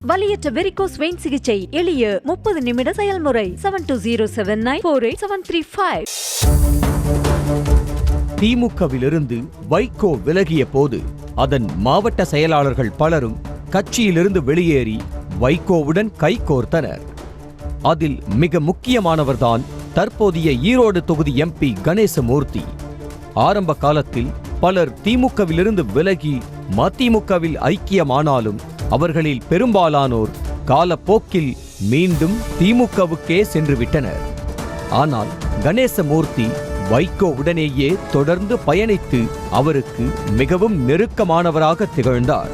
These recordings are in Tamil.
வலியற்ற வெரிகோஸ் வெயின் சிகிச்சை எளிய 30 நிமிட செயல்முறை 7279487335. திமுகவிலிருந்து வைகோ விலகிய போது அதன் மாவட்ட செயலாளர்கள் பலரும் கட்சியிலிருந்து வெளியேறி வைகோவுடன் கைகோர்த்தனர். அதில் மிக முக்கியமானவர்தான் தற்போதைய ஈரோடு தொகுதி எம்பி கணேசமூர்த்தி. ஆரம்ப காலத்தில் பலர் திமுகவிலிருந்து விலகி மதிமுகவில் ஐக்கியமானாலும் அவர்களில் பெரும்பாலானோர் காலப்போக்கில் மீண்டும் திமுகவுக்கே சென்றுவிட்டனர். ஆனால் கணேசமூர்த்தி வைகோவுடனேயே தொடர்ந்து பயணித்து அவருக்கு மிகவும் நெருக்கமானவராக திகழ்ந்தார்.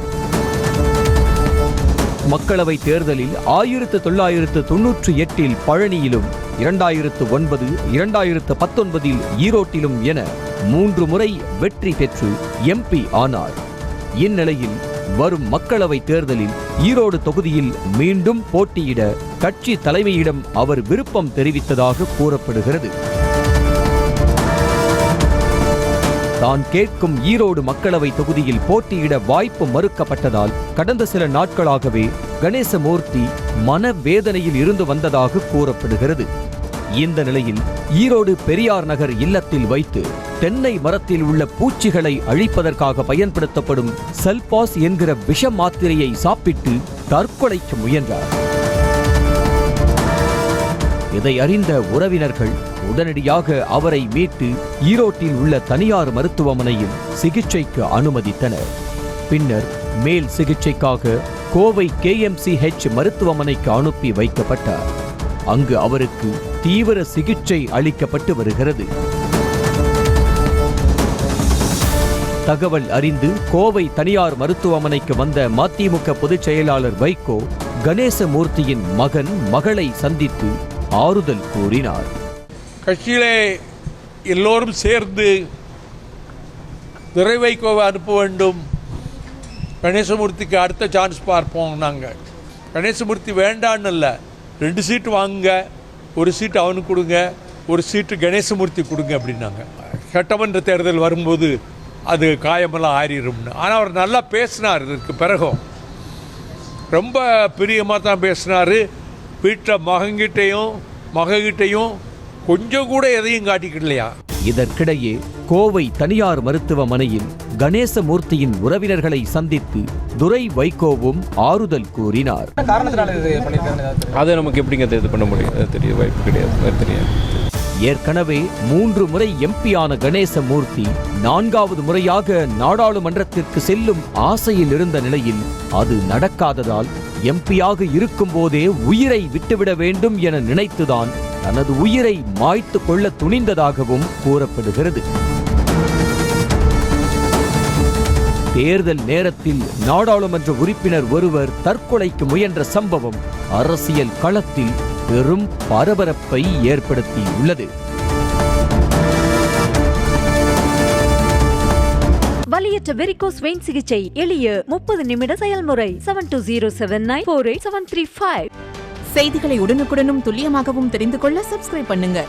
மக்களவை தேர்தலில் 1998 பழனியிலும் 2009, 2019 ஈரோட்டிலும் என 3 முறை வெற்றி பெற்று எம்பி ஆனார். இந்நிலையில் வரும் மக்களவை தேர்தலில் ஈரோடு தொகுதியில் மீண்டும் போட்டியிட கட்சி தலைமையிடம் அவர் விருப்பம் தெரிவித்ததாக கூறப்படுகிறது. தான் கேட்கும் ஈரோடு மக்களவை தொகுதியில் போட்டியிட வாய்ப்பு மறுக்கப்பட்டதால் கடந்த சில நாட்களாகவே கணேசமூர்த்தி மனவேதனையில் இருந்து வந்ததாக கூறப்படுகிறது. இந்த நிலையில் ஈரோடு பெரியார் நகர் இல்லத்தில் வைத்து தென்னை மரத்தில் உள்ள பூச்சிகளை அழிப்பதற்காக பயன்படுத்தப்படும் செல்பாஸ் என்கிற விஷ மாத்திரையை சாப்பிட்டு தற்கொலைக்கு முயன்றார். இதை அறிந்த உறவினர்கள் உடனடியாக அவரை மீட்டு ஈரோட்டில் உள்ள தனியார் மருத்துவமனையில் சிகிச்சைக்கு அனுமதித்தனர். பின்னர் மேல் சிகிச்சைக்காக கோவை KMCH மருத்துவமனைக்கு அனுப்பி வைக்கப்பட்டார். அங்கு அவருக்கு தீவிர சிகிச்சை அளிக்கப்பட்டு வருகிறது. தகவல் அறிந்து கோவை தனியார் மருத்துவமனைக்கு வந்த மதிமுக பொதுச் செயலாளர் வைகோ கணேசமூர்த்தியின் மகளை சந்தித்து ஆறுதல் கூறினார். கட்சியிலே எல்லோரும் சேர்ந்து துரை வைகோவை அனுப்ப வேண்டும். கணேசமூர்த்திக்கு அடுத்த சான்ஸ் பார்ப்போம். நாங்கள் கணேசமூர்த்தி வேண்டான்னு இல்லை, 2 சீட்டு வாங்குங்க, 1 சீட்டு அவனுக்கு கொடுங்க, 1 சீட்டு கணேசமூர்த்தி கொடுங்க அப்படின்னாங்க. சட்டமன்ற தேர்தல் வரும்போது அது காயமெல்லாம் ஆறிடும்னு. ஆனால் அவர் நல்லா பேசினார். இதற்கு பிறகும் ரொம்ப பிரியமாக தான் பேசினார். வீட்டில் மகங்கிட்டையும் கொஞ்சம் கூட எதையும் காட்டிக்கலையா. இதற்கிடையே கோவை தனியார் மருத்துவமனையில் கணேசமூர்த்தியின் உறவினர்களை சந்தித்து துரை வைகோவும் ஆறுதல் கூறினார். அது நமக்கு எப்படிங்க இது பண்ண முடியும்? தெரிய வாய்ப்பு கிடையாது. ஏற்கனவே 3 முறை எம்பியான கணேசமூர்த்தி 4வது முறையாக நாடாளுமன்றத்திற்கு செல்லும் ஆசையில் இருந்த நிலையில் அது நடக்காததால் எம்பியாக இருக்கும் போதே உயிரை விட்டுவிட வேண்டும் என நினைத்துதான் தனது உயிரை மாய்த்து கொள்ள துணிந்ததாகவும் கூறப்படுகிறது. தேர்தல் நேரத்தில் நாடாளுமன்ற உறுப்பினர் ஒருவர் தற்கொலைக்கு முயன்ற சம்பவம் அரசியல் களத்தில் பெரும் பரபரப்பை ஏற்படுத்தியுள்ளது. வலியற்ற வெரிகோஸ் வெயின் சிகிச்சை எளிய 30 நிமிட செயல்முறை 7207948735. செய்திகளை உடனுக்குடனும் துல்லியமாகவும் தெரிந்து கொள்ள சப்ஸ்கிரைப் பண்ணுங்க.